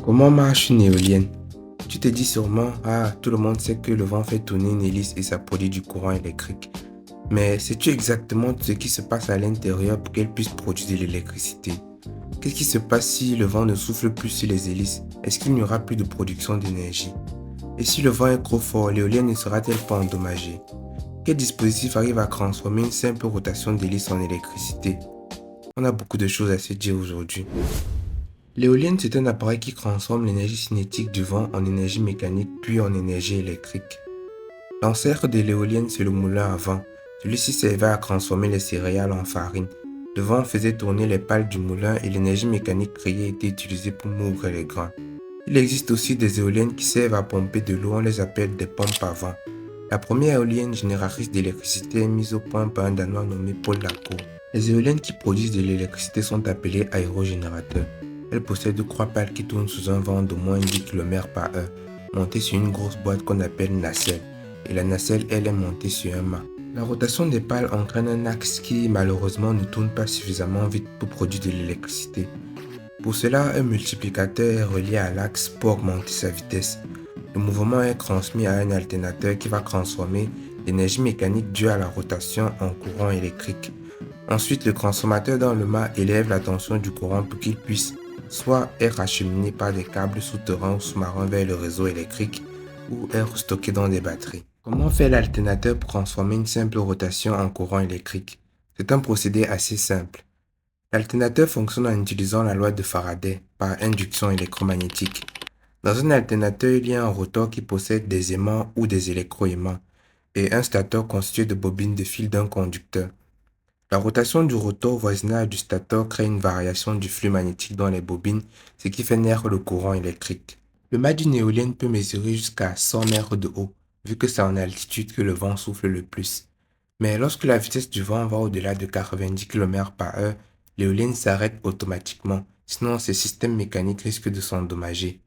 Comment marche une éolienne? Tu te dis sûrement, ah, tout le monde sait que le vent fait tourner une hélice et ça produit du courant électrique. Mais sais-tu exactement ce qui se passe à l'intérieur pour qu'elle puisse produire de l'électricité? Qu'est-ce qui se passe si le vent ne souffle plus sur les hélices? Est-ce qu'il n'y aura plus de production d'énergie? Et si le vent est trop fort, l'éolienne ne sera-t-elle pas endommagée? Quel dispositif arrive à transformer une simple rotation d'hélice en électricité? On a beaucoup de choses à se dire aujourd'hui. L'éolienne, c'est un appareil qui transforme l'énergie cinétique du vent en énergie mécanique puis en énergie électrique. L'ancêtre de l'éolienne, c'est le moulin à vent. Celui-ci servait à transformer les céréales en farine. Le vent faisait tourner les pales du moulin et l'énergie mécanique créée était utilisée pour moudre les grains. Il existe aussi des éoliennes qui servent à pomper de l'eau, on les appelle des pompes à vent. La première éolienne génératrice d'électricité est mise au point par un Danois nommé Paul Lacour. Les éoliennes qui produisent de l'électricité sont appelées aérogénérateurs. Elles possèdent 3 pales qui tournent sous un vent de moins 10 km par heure, montées sur une grosse boîte qu'on appelle nacelle. Et la nacelle, elle est montée sur un mât. La rotation des pales entraîne un axe qui, malheureusement, ne tourne pas suffisamment vite pour produire de l'électricité. Pour cela, un multiplicateur est relié à l'axe pour augmenter sa vitesse. Le mouvement est transmis à un alternateur qui va transformer l'énergie mécanique due à la rotation en courant électrique. Ensuite, le transformateur dans le mât élève la tension du courant pour qu'il puisse soit être acheminé par des câbles souterrains ou sous-marins vers le réseau électrique ou être stocké dans des batteries. Comment fait l'alternateur pour transformer une simple rotation en courant électrique? C'est un procédé assez simple. L'alternateur fonctionne en utilisant la loi de Faraday par induction électromagnétique. Dans un alternateur, il y a un rotor qui possède des aimants ou des électroaimants et un stateur constitué de bobines de fil d'un conducteur. La rotation du rotor au voisinage du stateur crée une variation du flux magnétique dans les bobines, ce qui fait naître le courant électrique. Le mât d'une éolienne peut mesurer jusqu'à 100 mètres de haut, vu que c'est en altitude que le vent souffle le plus. Mais lorsque la vitesse du vent va au-delà de 90 km par heure, l'éolienne s'arrête automatiquement, sinon ce système mécanique risque de s'endommager.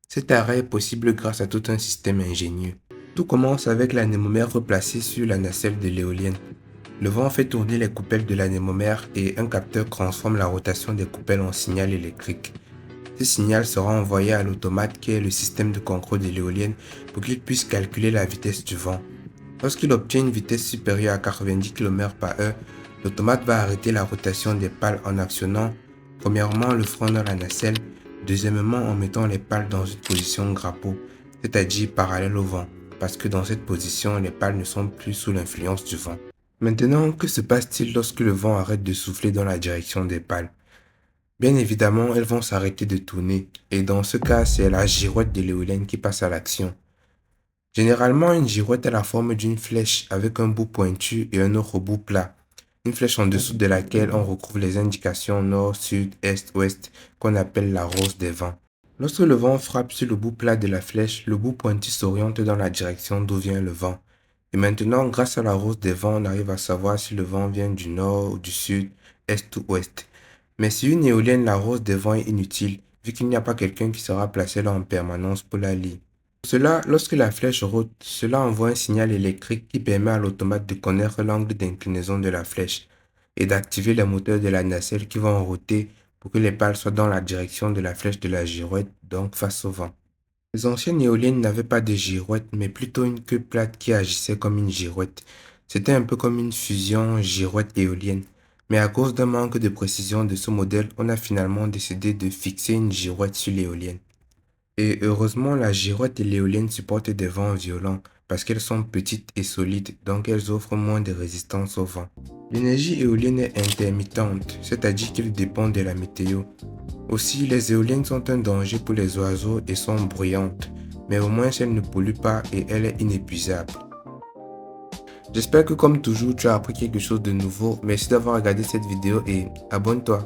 Cet arrêt est possible grâce à tout un système ingénieux. Tout commence avec l'anémomère placé sur la nacelle de l'éolienne. Le vent fait tourner les coupelles de l'anémomère et un capteur transforme la rotation des coupelles en signal électrique. Ce signal sera envoyé à l'automate qui est le système de contrôle de l'éolienne pour qu'il puisse calculer la vitesse du vent. Lorsqu'il obtient une vitesse supérieure à 90 km par heure, l'automate va arrêter la rotation des pales en actionnant premièrement le frein dans la nacelle, deuxièmement en mettant les pales dans une position grappeau, c'est-à-dire parallèle au vent, parce que dans cette position, les pales ne sont plus sous l'influence du vent. Maintenant, que se passe-t-il lorsque le vent arrête de souffler dans la direction des pales? Bien évidemment, elles vont s'arrêter de tourner, et dans ce cas, c'est la girouette de l'éolienne qui passe à l'action. Généralement, une girouette a la forme d'une flèche avec un bout pointu et un autre bout plat. Une flèche en dessous de laquelle on retrouve les indications nord, sud, est, ouest qu'on appelle la rose des vents. Lorsque le vent frappe sur le bout plat de la flèche, le bout pointu s'oriente dans la direction d'où vient le vent. Et maintenant, grâce à la rose des vents, on arrive à savoir si le vent vient du nord ou du sud, est ou ouest. Mais si une éolienne, la rose des vents est inutile, vu qu'il n'y a pas quelqu'un qui sera placé là en permanence pour la lire. Pour cela, lorsque la flèche rote, cela envoie un signal électrique qui permet à l'automate de connaître l'angle d'inclinaison de la flèche et d'activer les moteurs de la nacelle qui vont roter pour que les pales soient dans la direction de la flèche de la girouette, donc face au vent. Les anciennes éoliennes n'avaient pas de girouette, mais plutôt une queue plate qui agissait comme une girouette. C'était un peu comme une fusion girouette-éolienne. Mais à cause d'un manque de précision de ce modèle, on a finalement décidé de fixer une girouette sur l'éolienne. Et heureusement, la girouette et l'éolienne supportent des vents violents parce qu'elles sont petites et solides, donc elles offrent moins de résistance au vent. L'énergie éolienne est intermittente, c'est-à-dire qu'elle dépend de la météo. Aussi, les éoliennes sont un danger pour les oiseaux et sont bruyantes, mais au moins elles ne polluent pas et elle est inépuisable. J'espère que comme toujours, tu as appris quelque chose de nouveau. Merci d'avoir regardé cette vidéo et abonne-toi.